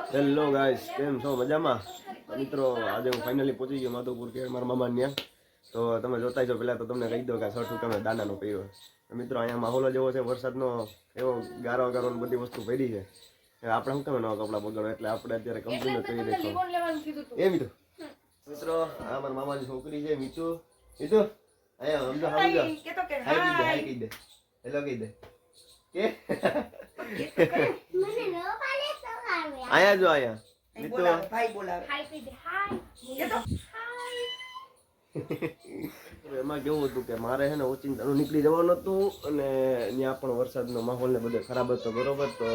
Hello guys, કેમ છો? મજામાં મિત્રો? આજે હું ફાઇનલી પહોંચી ગયો માધવપુર કે મારા મામા ત્યાં. તો તમે જોતા છો પહેલાં તો તમને કહી દો કે શર્ટ તમે દાદાનો પહેર્યો. મિત્રો અહીંયા માહોલ જેવો છે વરસાદનો, એવો ગારો ગારો બધી વસ્તુ પહેરી છે. આપણે શું તમે નવા કપડાં બગાડો, એટલે આપણે અત્યારે કંપનીનો કરી દેખો. એ મિત્રો મિત્રો આ મારા મામાની છોકરી છે મીતુ. મીતુ અહીંયા સમજો સમજો હાઈ કહી દે હેલો કહી દે કે આયા જો આયા મિત્રો ભાઈ બોલાવે હાઈ કહી દે હાઈ કે તો હાઈ. એમાં કેવું હતું કે મારે છે ને ઓચિંતાનું નીકળી જવાનું હતું અને ત્યાં પણ વરસાદનો માહોલ ને બધો ખરાબ હતો બરોબર. તો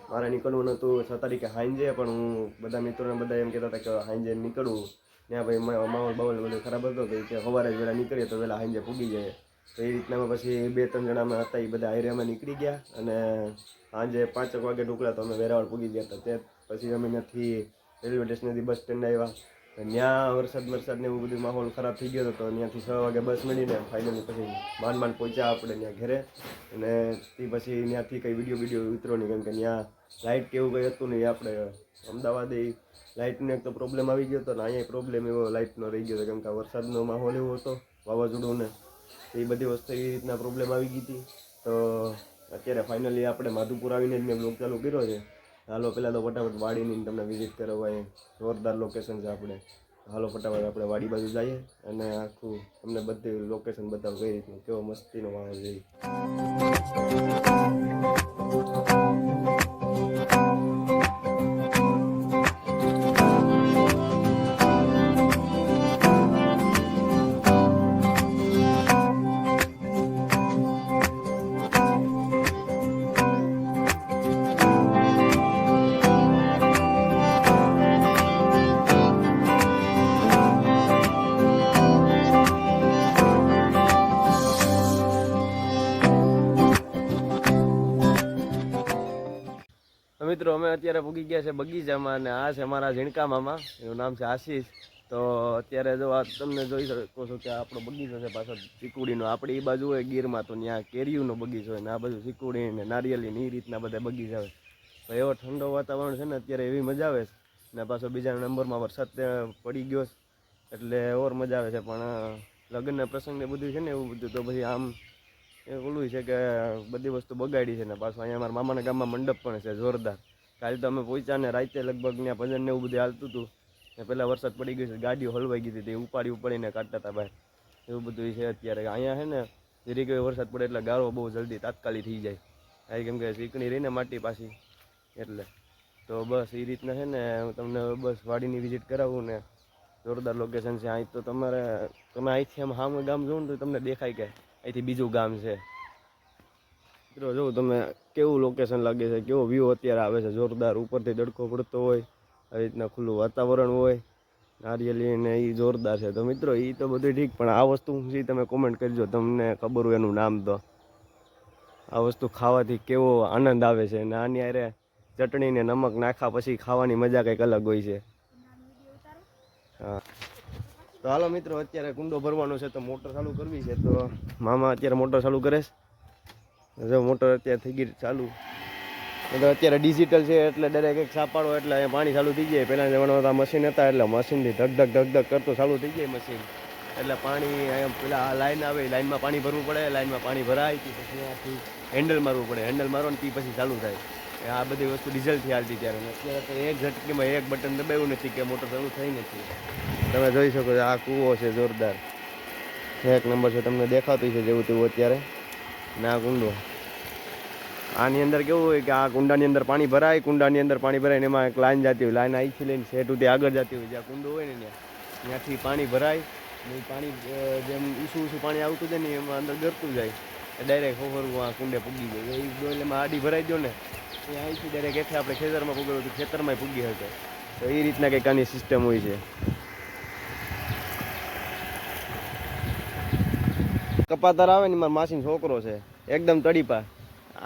મારે નીકળવું નહોતું 6 તારીખે હાંજે, પણ હું બધા મિત્રોને બધા એમ કહેતા હતા કે હાંજે નીકળવું. ત્યાં ભાઈ માહોલ બાહોલ બધો ખરાબ હતો કે સવારે જ વહેલા નીકળીએ તો વહેલા હાંજે પૂગી જાય. તો એ રીતના પછી 2-3 જણા હતા, એ બધા હાઈરેમાં નીકળી ગયા અને સાંજે 5 વાગે ઢોકળા તો અમે વેરાવળ પૂગી ગયા હતા. તે પછી અમે ત્યાંથી રેલવે સ્ટેશનેથી બસ સ્ટેન્ડ આવ્યા. ત્યાં વરસાદ ને એવું બધું માહોલ ખરાબ થઈ ગયો હતો. તો ત્યાંથી 6 વાગે બસ મળીને ફાઇનલી પછી માંડ પહોંચ્યા આપણે ત્યાં ઘરે. અને તે પછી ત્યાંથી કંઈ વિડીયો ઉતરો નહીં, કેમ કે ત્યાં લાઇટ કે એવું કંઈ હતું નહીં. આપણે અમદાવાદ લાઇટનો એક તો પ્રોબ્લેમ આવી ગયો હતો ને અહીંયા પ્રોબ્લેમ એવો લાઇટનો રહી ગયો હતો, કેમ કે વરસાદનો માહોલ એવો હતો વાવાઝોડું ને એ બધી વસ્તુ એ રીતના પ્રોબ્લેમ આવી ગઈ હતી. તો અત્યારે ફાઇનલી આપણે માધુપુર આવીને જ મેં બ્લોગ ચાલુ કર્યો છે. હાલો પહેલાં તો ફટાફટ વાડીની તમને વિઝિટ કરાવવા, અહીંયા જોરદાર લોકેશન છે આપણે. હાલો ફટાફટ આપણે વાડી બાજુ જઈએ અને આખું તમને બધી લોકેશન બતાવું કઈ રીતનું કેવો મસ્તીનો માહોલ છે. મિત્રો અમે અત્યારે પૂગી ગયા છે બગીચામાં અને આ છે મારા ઝીણકા મામા, એનું નામ છે આશીષ. તો અત્યારે જો આ તમને જોઈ શકો છો કે આપણો બગીચો છે પાછળ ચીકુડીનો. આપણે એ બાજુ હોય ગીરમાં તો ત્યાં કેરીઓનો બગીચો હોય ને આ બાજુ ચીકુડી ને નારિયેલી ને એ રીતના બધા બગીચા હોય. તો એવો ઠંડો વાતાવરણ છે ને અત્યારે, એવી મજા આવે છે. ને પાછો બીજા નંબરમાં વરસાદ પડી ગયો એટલે ઓર મજા આવે છે. પણ લગ્નના પ્રસંગને બધું છે ને એવું બધું, તો પછી આમ એ ઓલું છે કે બધી વસ્તુ બગાડી છે ને પાછું અહીંયા અમારા મામાના ગામમાં મંડપ પણ છે જોરદાર. કાલે તો અમે પહોંચ્યા ને રાતે લગભગ ત્યાં ભજન ને એવું બધું હાલતું હતું ને પહેલાં વરસાદ પડી ગયો છે, ગાડીઓ હલવાઈ ગઈ હતી, ઉપાડીને કાઢતા હતા બહાર. એવું બધું છે અત્યારે. અહીંયા છે ને જરી કોઈ વરસાદ પડે એટલે ગારો બહુ જલ્દી તાત્કાલિક થઈ જાય, કેમ કે ચીકણી રહીને માટી પાછી એટલે. તો બસ એ રીતના છે ને હું તમને બસ વાડીની વિઝિટ કરાવું ને જોરદાર લોકેશન છે. અહીં તો તમે અહીંથી આમ સામે ગામ જોઉં ને તો તમને દેખાય કે અહીંથી બીજું ગામ છે. મિત્રો જો તમે કેવું લોકેશન લાગે છે, કેવો વ્યૂ અત્યારે આવે છે જોરદાર. ઉપરથી તડકો પડતો હોય, આવી રીતના ખુલ્લું વાતાવરણ હોય, નારિયેલી ને એ જોરદાર છે. તો મિત્રો એ તો બધું ઠીક, પણ આ વસ્તુ શું તમે કોમેન્ટ કરજો, તમને ખબર હોય એનું નામ. તો આ વસ્તુ ખાવાથી કેવો આનંદ આવે છે ને આની અરે ચટણી ને નમક નાખા પછી ખાવાની મજા કંઈક અલગ હોય છે. હા તો હાલો મિત્રો, અત્યારે કુંડો ભરવાનો છે તો મોટર ચાલુ કરવી છે. તો મામા અત્યારે મોટર ચાલુ કરે છે. જો મોટર અત્યારે થઈ ગઈ ચાલુ. તો અત્યારે ડિજિટલ છે એટલે દરેક એક સાપાડો એટલે અહીંયા પાણી ચાલુ થઈ જાય. પહેલાં જમાનામાં મશીન હતા એટલે મશીનથી ધક કરતો ચાલુ થઈ જાય મશીન. એટલે પાણી અહીંયા પેલા લાઈન આવે, લાઈનમાં પાણી ભરવું પડે, લાઈનમાં પાણી ભરાય પછી ત્યાંથી હેન્ડલ મારવું પડે, હેન્ડલ મારો ને તે પછી ચાલુ થાય. આ બધી વસ્તુ ડીઝલથી હાલતી ત્યારે. અત્યારે તો એક ઝટકીમાં એક બટન દબાવ્યું નથી કે મોટર ચાલુ થઈ નથી. તમે જોઈ શકો છો આ કૂવો છે જોરદાર, એક નંબર છે, તમને દેખાતું છે જેવું તેવું અત્યારે. ના કુંડો આની અંદર કેવું હોય કે આ કુંડાની અંદર પાણી ભરાય, કુંડાની અંદર પાણી ભરાય ને એમાં એક લાઈન જતી હોય, લાઈન અહીંથી લઈને સેટ સુધી આગળ જતી હોય. જ્યાં કુંડો હોય ને ત્યાંથી પાણી ભરાય ને પાણી જેમ ઊંચું પાણી આવતું જાય ને એમાં અંદર ગરતું જાય, ડાયરેક્ટ હોવરવું આ કુંડે પૂગી જાય. એ ડોલમાં આડી ભરાઈ દો ને એ અહીંથી ડાયરેક્ટ એટલે આપણે ખેતરમાં પૂગેલું હતું, ખેતરમાં પૂગી શકે. તો એ રીતના કંઈક આની સિસ્ટમ હોય છે. કપાતર આવે ને મારા માસીનો છોકરો છે, એકદમ તડીપા.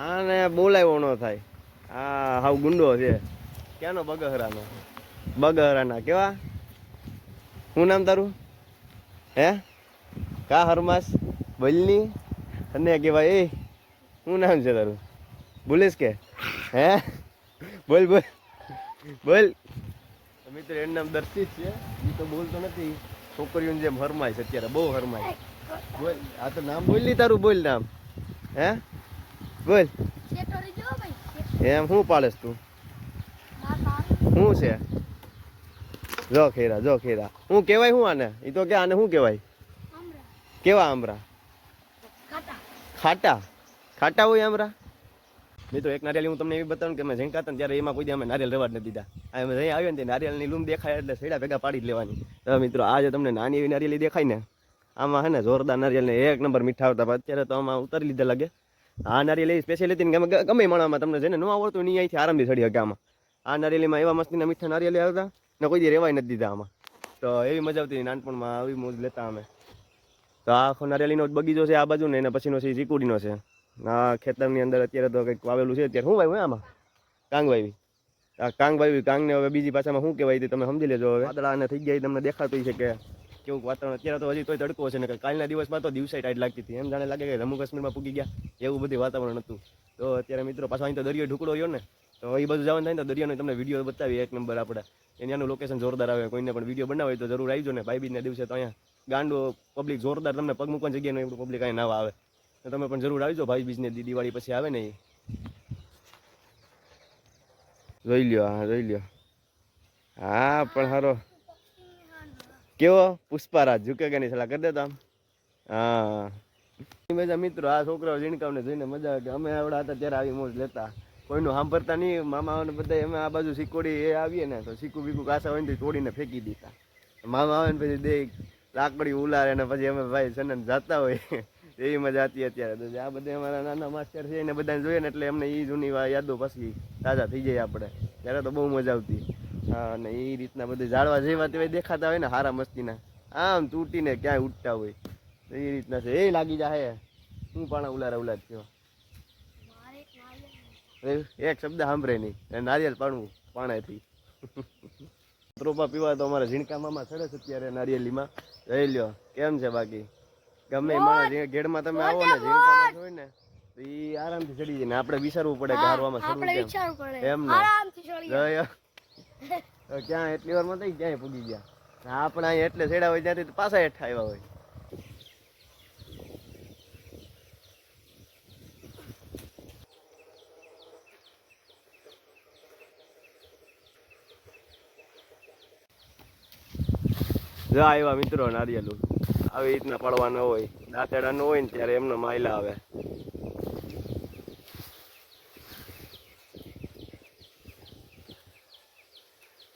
આને બોલાવ્યો ન થાય, આ હાવ ગુંડો છે. ક્યાંનો? બગહરાના. કેવા? શું નામ તારું? હે કા હરમાસ બોલની તને કહેવાય. એ શું નામ છે તારું? બોલીશ કે? હે બોલ બોલ. મિત્રો એનું નામ દર્શિત છે. એ તો બોલતો નથી, છોકરીઓની જેમ હરમાય છે અત્યારે, બહુ હરમાય. બોલ, આ તો નામ બોલ ની તારું, બોલ નામ. હે બોલ. એમ શું પાડેસ તું? શું છે? જો ખેરા, જો ખેરા. શું કહેવાય શું આને? એ તો કે આને શું કહેવાય? કેવા આમરા? ખાટા. ખાટા હોય આમરા. મિત્રો એક નારિયેળ હું તમને એવી બતાવું કે અમે ઝીંકાતા ને ત્યારે એમાં કોઈ અમે નારિયેળ રવા જ નથી દીધા. અમે અહીં આવ્યો ને નારિયેળની લૂમ દેખાય એટલે સેડા ભેગા પાડી જ લેવાની. તો મિત્રો આ જે તમને નાની એવી નારિયેળી દેખાય ને, આમાં હે ને જોરદાર નારિયેળ ને એક નંબર મીઠા આવતા. અત્યારે તો આમાં ઉતારી લીધા લાગે. આ નારિયેળ એવી સ્પેશિયલ હતી ને કે ગમે મળવામાં તમને જેને ન આવડતું નહીં અહીંથી આરામથી ચડી શકે આમાં. આ નારિયેળીમાં એવા મસ્તીના મીઠા નારિયેળ આવતા ને કોઈ દી રેવાય નથી દીધા આમાં. તો એવી મજા આવતી નાનપણમાં, આવી મોજ લેતા અમે. તો આ આખો નારિયેળીનો બગીચો છે આ બાજુ ને, એના પછીનો છે ચીકુડીનો છે. આ ખેતરની અંદર અત્યારે તો કંઈક વાવેલું છે. અત્યારે શું વાવ્યું આમાં? કાંગ વાવી. આ કાંગ વાવી. કાંગને હવે બીજી ભાષામાં શું કહેવાય તમે સમજી લેજો. હવે વાદળા અને થઈ ગયા તમને દેખાતું છે કે કેવું વાતાવરણ. અત્યારે તો હજી તોય તડકો છે ને, કાલના દિવસમાં તો દિવસે ટાઈટ લાગતી હતી. એમ જાણે લાગે કે જમ્મુ કાશ્મીરમાં પૂગી ગયા એવું બધું વાતાવરણ હતું. તો અત્યારે મિત્રો પાછો અહીં તો દરિયો ઢુકડો રહ્યો ને, તો એ બધું જવાનું થાય ને તો દરિયાનો તમને વિડીયો બતાવીએ એક નંબર આપણે. એનું લોકેશન જોરદાર આવે. કોઈને પણ વિડીયો બનાવે તો જરૂર આવજો ને. ભાઈબીજના દિવસે તો અહીંયા ગાંડો પબ્લિક જોરદાર, તમને પગ મૂકવાની જગ્યાએ એવું પબ્લિક અહીં નાવા આવે. તો તમે પણ જરૂર આવજો. ભાઈબીજને દિવાળી પછી આવે ને એ જોઈ લ્યો. હા જોઈ લ્યો. હા પણ હારો કેવો પુષ્પારાજ ઝુકેગા ની સલાહ કરી દેતા. હા મજા મિત્રો. આ છોકરાઓ ઝીણકાવને જોઈને મજા આવે કે અમે આવડા હતા ત્યારે આવી મોજ લેતા. કોઈનું સાંભળતા નહીં. મામા બધા અમે આ બાજુ શીકોડી એ આવીએ ને તો શીકું બીકું કાસા હોય ને તોડીને ફેંકી દીધા. મામા આવે ને પછી દે લાકડી ઉલારે ને પછી અમે ભાઈ સનન જાતા હોય એવી મજા હતી અત્યારે. તો આ બધા અમારા નાના માસ્ટર છે એને બધાને જોઈએ ને એટલે અમને એ જૂની યાદો પછી તાજા થઈ જાય આપણે. ત્યારે તો બહુ મજા આવતી. હા અને એ રીતના બધું ઝાડવા જેવા તેવા દેખાતા હોય ને હારા મસ્તીના, આમ તૂટીને ક્યાંય ઉઠતા હોય એ રીતના છે. એ લાગી જાય હું પાણા ઉલાર થયો. એક શબ્દ સાંભળે નહીં, નારિયેળ પાણવું પાણાથી. ત્રોપા પીવા તો અમારા ઝીણકા મામા ચડે છે અત્યારે નારિયેલીમાં. જોઈ લ્યો કેમ છે. બાકી ગમે માણસ ઘેડમાં તમે આવો ને ઝીણકામાં હોય ને તો એ આરામથી ચડી જાય ને આપણે વિચારવું પડે કે હારવામાં ચડવું કેમ એમ ને. ક્યાં એટલી વારમાં થઈ ક્યાંય પૂગી ગયા આપણે અહીં એટલે છેડા હોય ત્યાંથી પાછા હેઠા આવ્યા હોય. જો આવ્યા મિત્રો નારિયેલું આવી રીતના પડવા ન હોય, દાંતેડા ન હોય ને ત્યારે એમનો માયલા આવે.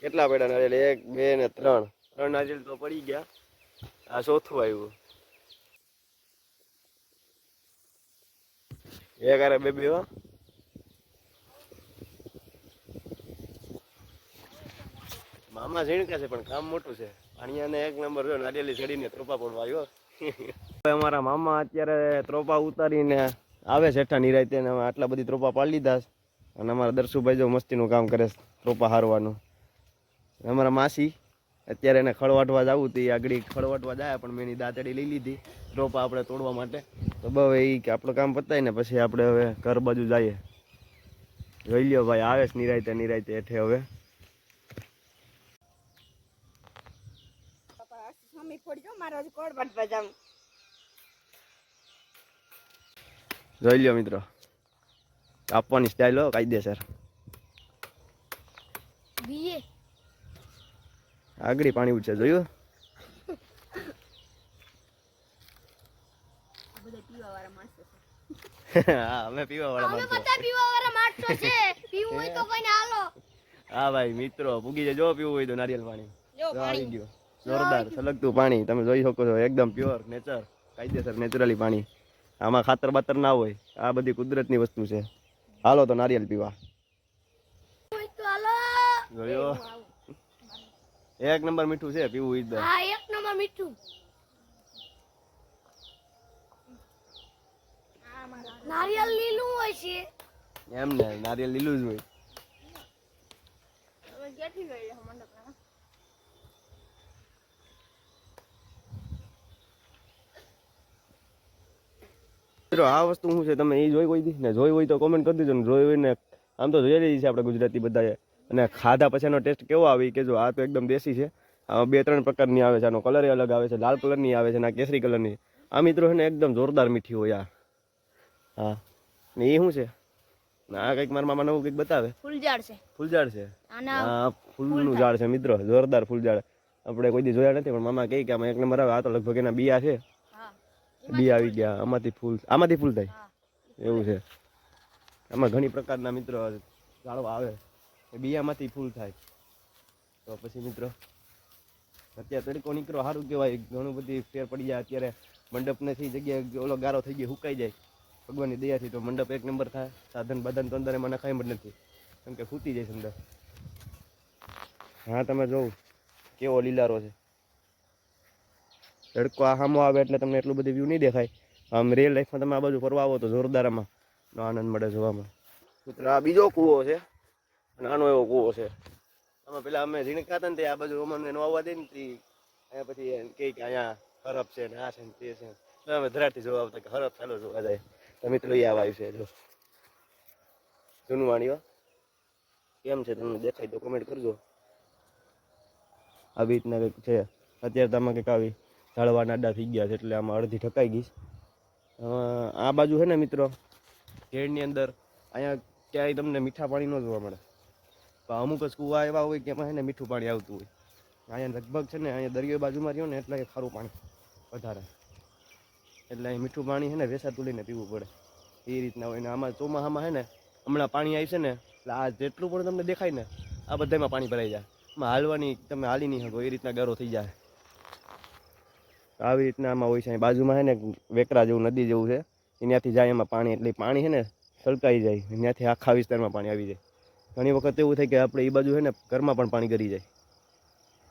કેટલા પડ્યા નારિયેલ? 1 2 ને 3 નારિયેલ તો પડી ગયા. આ ચોથું આવ્યું. એક આરે બે હો. મામા ઝીણકા છે પણ કામ મોટું છે. અણિયાને એક નંબર જો નારિયેલી ચડીને ત્રોપા પડવા આવ્યો. અમારા મામા અત્યારે ત્રોપા ઉતારીને આવે છે હેઠા નિરાયતે. આટલા બધી ત્રોપા પાડી લીધા. અને અમારા દર્શુભાઈ જો મસ્તીનું કામ કરે છે ત્રોપા હારવાનું. અમારા માસી અત્યારે એને ખળવાટવા જવું હતું, એ આગળ ખળવાટવા જાય પણ મેં એની દાંતડી લઈ લીધી ત્રોપા આપણે તોડવા માટે. તો બહુ એ કે આપણું કામ પતાય ને પછી આપણે હવે ઘર બાજુ જઈએ. જોઈ લ્યો ભાઈ આવે છે નિરાયતે હેઠે. હવે જોઈ લ્યો મિત્રો કાપવાની સ્ટાઈલ હો કાયદેસર. આગળ પાણી ઉઠશે જોયું. હા અમે પીવા વાળા માણસો છે. પીવું હોય તો કોઈને હાલો. હા ભાઈ મિત્રો પૂગી જજો પીવું હોય તો નારિયેળ પાણી. જો આવી ગયો જોરદાર સલગતું પાણી તમે જોઈ શકો છો. એકદમ પ્યોર નેચર કાયદેસર નેચરલી પાણી. આમાં ખાતર બાતર ના હોય. આ બધી કુદરતની વસ્તુ છે. હાલો તો નારિયેળ પીવા. જોયો એક નંબર મીઠું છે. પીવું હોય તો એક નંબર મીઠું. નારિયેળ લીલું હોય છે એમ ને. નારિયેળ લીલું જ હોય. આ વસ્તુ શું છે તમે એ જોઈ કોઈ દી ને? જોઈ હોય તો કોમેન્ટ કરી દેજો ને. જોઈ હોય ને આમ તો જોઈ રહી છે આપણે ગુજરાતી બધાએ. અને ખાધા પછીનો ટેસ્ટ કેવો આવી કે જો આ તો એકદમ દેશી છે. આમાં 2-3 પ્રકારની આવે છે. આનો કલર અલગ આવે છે, લાલ કલરની આવે છે અને આ કેસરી કલરની. આ મિત્રો છે ને એકદમ જોરદાર મીઠી હોય આ. હા ને એ શું છે? આ કંઈક મારા મામા નવું કંઈક બતાવે. ફૂલઝાડ છે. ફૂલઝાડ છે. આ ફૂલનું ઝાડ છે મિત્રો, જોરદાર ફૂલઝાડ. આપણે કોઈ દી જોયા નથી પણ મામા કહે કે આમાં 1 નંબર આવે. આ તો લગભગ એના બિયા છે. બિયા આવી ગયા. આમાંથી ફૂલ થાય એવું છે. આમાં ઘણી પ્રકારના મિત્રો ઝાડવા આવે એ બિયામાંથી ફૂલ થાય. તો પછી મિત્રો અત્યારે તડકો નીકળો સારું કહેવાય. ઘણું બધી ફેર પડી જાય. અત્યારે મંડપ નથી જગ્યાએ ઓલો ગારો થઈ ગયો, સુકાઈ જાય ભગવાનની દયાથી. તો મંડપ 1 નંબર થાય. સાધન બાધન તો અંદર એમાં નખાય જ નથી કેમ કે ફૂટી જાય છે અંદર. હા તમે જોઉં કેવો લીલારો છે. તડકો આ સામો આવે એટલે તમને એટલું બધું વ્યૂ નહીં દેખાય. આમ રિયલ લાઈફમાં તમે આ બાજુ ફરવા આવો તો જોરદાર આમાં આનંદ મળે જોવામાં. મિત્રો આ બીજો કૂવો છે, નાનો એવો કૂવો છે. આમાં પેલા અમે ઝીણકાતા ને તે આ બાજુ અમને નો આવવા દે ને અહીંયા પછી કહે કે અહીંયા હરફ છે ને આ છે ને તે છે. તો અમે ધરાથી જોવા આવતા કે હરફ ચાલો જોવા જાય. તો મિત્રો એ આવ્યું છે જો જૂનું વાણીઓ કેમ છે તમને દેખાય તો કમેન્ટ કરજો. આવી રીતના કંઈક છે. અત્યારે તો આમાં કંઈક આવી ઝાડવા નાડા થઈ ગયા છે એટલે આમાં અડધી ઠકાઈ ગઈ. આ બાજુ છે ને મિત્રો ઘેડની અંદર અહીંયા ક્યાંય તમને મીઠા પાણી ન જોવા મળે. પણ અમુક જ કૂવા એવા હોય કે એમાં છે ને મીઠું પાણી આવતું હોય. અહીંયા લગભગ છે ને અહીંયા દરિયો બાજુમાં રહ્યો ને એટલે ખારું પાણી વધારે, એટલે અહીં મીઠું પાણી છે ને વેસાતું લઈને પીવું પડે એ રીતના હોય. ને આમાં ચોમાસામાં છે ને હમણાં પાણી આવી છે ને એટલે આ જેટલું પણ તમને દેખાય ને આ બધામાં પાણી ભરાઈ જાય. આમાં હાલવાની તમે હાલી નહીં શકો એ રીતના ગારો થઈ જાય. આવી રીતના આમાં હોય છે. બાજુમાં છે ને વેકરા જેવું નદી જેવું છે, ત્યાંથી જાય એમાં પાણી. એટલે પાણી છે ને સળકાઈ જાય, ત્યાંથી આખા વિસ્તારમાં પાણી આવી જાય. ઘણી વખત એવું થાય કે આપણે એ બાજુ છે ને ઘરમાં પણ પાણી ગરી જાય.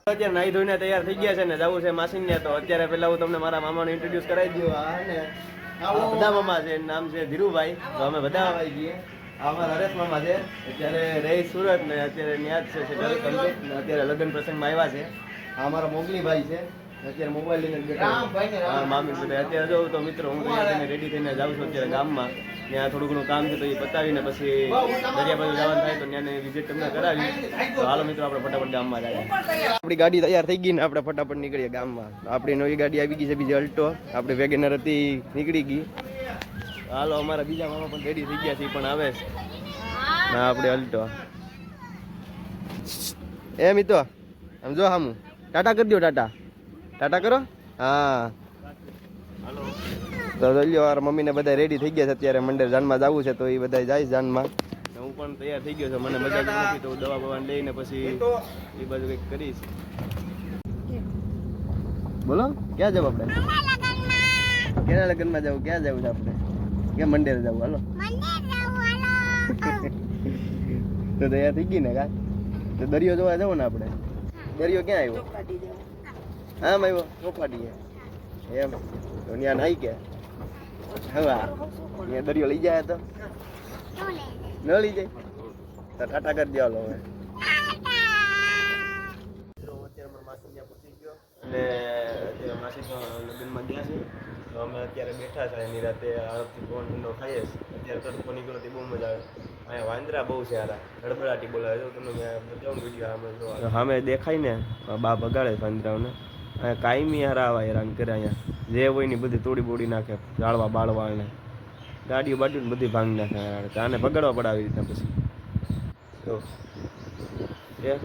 અત્યારે નાહી ધોઈને તૈયાર થઈ ગયા છે ને જવું છે માસીને. તો અત્યારે પહેલા હું તમને મારા મામાને ઇન્ટ્રોડ્યુસ કરાવી દઉં. આ ને બધા મામા છે, નામ છે ધીરુભાઈ. તો અમે બધા આવી ગઈએ. આ અમારા હરેશ મામા છે, અત્યારે રહી સુરત ને અત્યારે ન્યાજ છે અત્યારે લગ્ન પ્રસંગમાં આવ્યા છે. આ અમારા મોગલીભાઈ છે, અત્યારે મોબાઈલ લઈને બેઠા. મામી અત્યારે જો તો મિત્રો હું રેડી થઈને જાઉં છું અત્યારે ગામમાં. ત્યાં થોડું ઘણું કામ છે તો એ પતાવીને પછી દરિયા બાજુ જવાનું થાય તો ત્યાંને વિઝિટ તમને કરાવી. તો હાલો મિત્રો આપણે ફટાફટ ગામમાં જઈએ. આપણી ગાડી તૈયાર થઈ ગઈ ને આપણે ફટાફટ નીકળીએ ગામમાં. આપણી નવી ગાડી આવી ગઈ છે, બીજી અલ્ટો. આપણે વેગેનર હતી નીકળી ગઈ. હાલો અમારા બીજા મામા પણ રેડી થઈ ગયા છે, પણ આવે ના આપણે અલ્ટો. એ મિત્રો આમ જો હામું ટાટા કરી દો. ટાટા કરો. હા હાલો. તો જોઈ લો મમ્મીને બધા રેડી થઈ ગયા છે. અત્યારે મંડળ જાનમાં જવું છે તો એ બધા જાય જાનમાં. હું પણ તૈયાર થઈ ગયો છું. મને મજા જ નથી તો દવા બવા લઈને પછી એ બાજુ કંઈક કરીશ. બોલો ક્યાં જવું આપણે? કેના લગ્નમાં જવું? ક્યાં જવું છે આપણે? ક્યાં મંડળ જવું? હાલો તો તૈયાર થઈ ગઈ ને કા? તો દરિયો જોવા જવો ને આપણે. દરિયો ક્યાં આવ્યો? આમ આવ્યો ચોપાટી એમ. તો ત્યાં નાઈ ગયા હવે ત્યાં દરિયો લઈ જાય તો ન લઈ જાય તો ટાટા કરી દેવાલો હવે. અત્યારે માસી ત્યાં પૂછી ગયો અને અત્યારે માસી લગ્નમાં ગયા છે. તો અમે અત્યારે બેઠા છે એની રાતે આરબથી ફોન ઠંડો ખાઈએ. અત્યારે તડકો નીકળતી બહુ મજા આવે. અહીંયા વાંદરા બહુ છે યાર, હડબડાટી બોલાવે. જો તમને બતાવું વિડીયો આમે જો સામે દેખાય ને બા ભગાડે વાંદરાઓને. અહીંયા કાયમી હારા આવા હેરાન કરે. અહીંયા જે હોય ને બધી તોડી બોડી નાખે, જાળવા બાળવા એને ગાડીઓ બાડીઓ બધી ભાંગી નાખે. આને પકડવા પડે આવી રીતના પછી. તો એ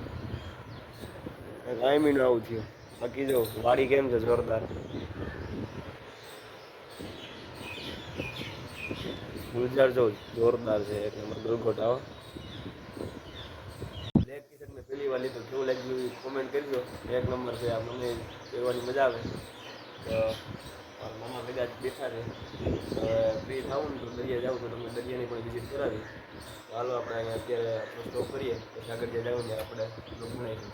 કાયમીનું આવું થયું. બાકી જો વાડી કેમ છે જોરદાર. ગુલજાર જો જોરદાર છે એક નંબર. દુર્ગોટાઓ બ્લેક ટી શર્ટ મેં પહેલી વાર લીધું. કેવું લાગ્યું કોમેન્ટ કરજો. એક નંબર છે. આ મને પહેરવાની મજા આવે. તો મામા કદાચ બેઠા છે. ફ્રી થાવું ને તો દરિયા જાઉં તો તમને દરિયાની પણ વિઝિટ કરાવી. હાલો આપણે અહીંયા અત્યારે સ્ટોપ કરીએ પછી આગળ જે જાઉં ને આપણે બનાવીશું.